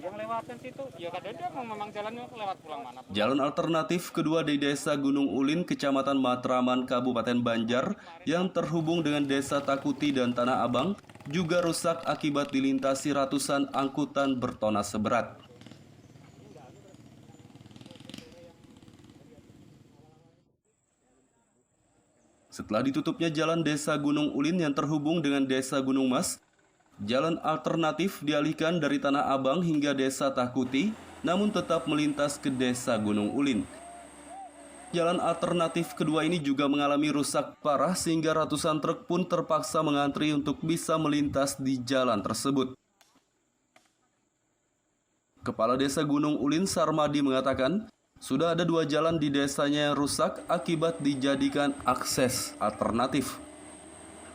yang lewatin situ. Ya kadang dia memang jalannya lewat pulang mana. Jalan alternatif kedua di Desa Gunung Ulin, Kecamatan Matraman, Kabupaten Banjar, yang terhubung dengan Desa Takuti dan Tanah Abang, juga rusak akibat dilintasi ratusan angkutan bertona seberat. Setelah ditutupnya jalan Desa Gunung Ulin yang terhubung dengan Desa Gunung Mas, jalan alternatif dialihkan dari Tanah Abang hingga Desa Takuti, namun tetap melintas ke Desa Gunung Ulin. Jalan alternatif kedua ini juga mengalami rusak parah sehingga ratusan truk pun terpaksa mengantri untuk bisa melintas di jalan tersebut. Kepala Desa Gunung Ulin Sarmadi mengatakan, sudah ada 2 jalan di desanya yang rusak akibat dijadikan akses alternatif.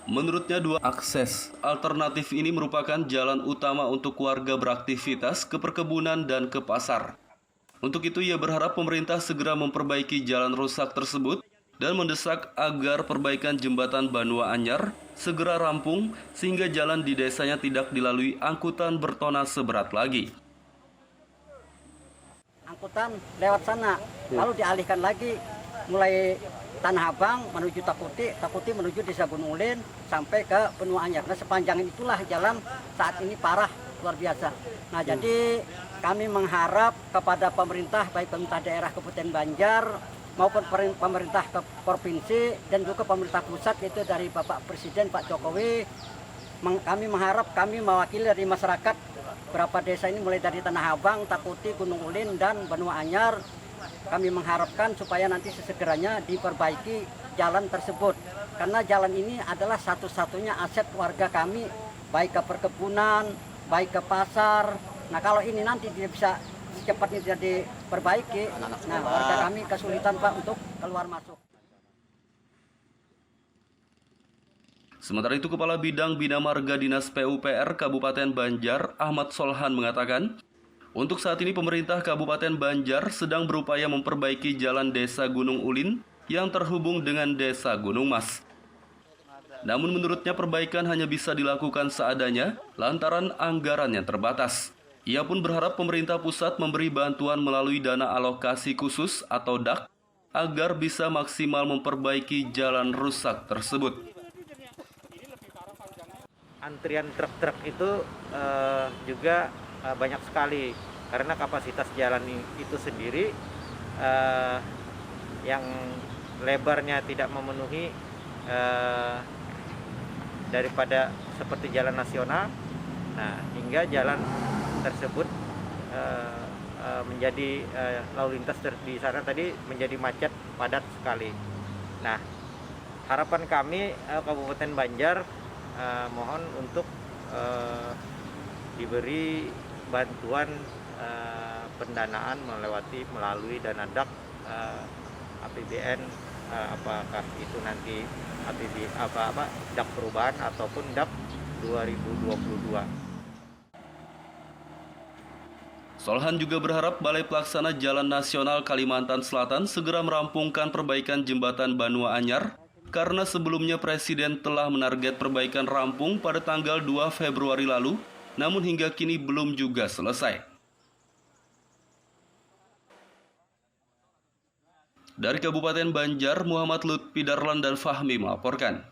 Menurutnya 2 akses alternatif ini merupakan jalan utama untuk warga beraktivitas ke perkebunan dan ke pasar. Untuk itu ia berharap pemerintah segera memperbaiki jalan rusak tersebut dan mendesak agar perbaikan jembatan Banua Anyar segera rampung sehingga jalan di desanya tidak dilalui angkutan bertona seberat lagi. Angkutan lewat sana, lalu dialihkan lagi mulai Tanah Abang menuju Takuti, Takuti menuju Desa Gunung Ulin sampai ke Benua Anyar. Nah, sepanjang itulah jalan saat ini parah luar biasa. Nah, jadi kami mengharap kepada pemerintah, baik pemerintah daerah Kabupaten Banjar maupun pemerintah ke provinsi dan juga pemerintah pusat, yaitu dari Bapak Presiden Pak Jokowi, kami mengharap, kami mewakili dari masyarakat beberapa desa ini mulai dari Tanah Abang, Takuti, Gunung Ulin, dan Benua Anyar. Kami mengharapkan supaya nanti sesegeranya diperbaiki jalan tersebut. Karena jalan ini adalah satu-satunya aset warga kami, baik ke perkebunan, baik ke pasar. Nah, kalau ini nanti tidak bisa secepatnya tidak diperbaiki, nah warga kami kesulitan Pak untuk keluar masuk. Sementara itu, Kepala Bidang Bina Marga Dinas PUPR Kabupaten Banjar, Ahmad Solhan mengatakan, untuk saat ini pemerintah Kabupaten Banjar sedang berupaya memperbaiki jalan Desa Gunung Ulin yang terhubung dengan Desa Gunung Mas. Namun menurutnya perbaikan hanya bisa dilakukan seadanya lantaran anggaran yang terbatas. Ia pun berharap pemerintah pusat memberi bantuan melalui dana alokasi khusus atau DAK agar bisa maksimal memperbaiki jalan rusak tersebut. Antrian truk-truk itu juga banyak sekali karena kapasitas jalan itu sendiri yang lebarnya tidak memenuhi daripada seperti jalan nasional. Nah, hingga jalan tersebut menjadi lalu lintas di sana tadi menjadi macet padat sekali. Nah, harapan kami Kabupaten Banjar mohon untuk diberi bantuan pendanaan melalui dana DAK APBN, apakah itu nanti DAK perubahan ataupun DAK 2022. Solhan juga berharap Balai Pelaksana Jalan Nasional Kalimantan Selatan segera merampungkan perbaikan jembatan Banua Anyar karena sebelumnya Presiden telah menarget perbaikan rampung pada tanggal 2 Februari lalu, namun hingga kini belum juga selesai. Dari Kabupaten Banjar, Muhammad Lutfi Darlan dan Fahmi melaporkan.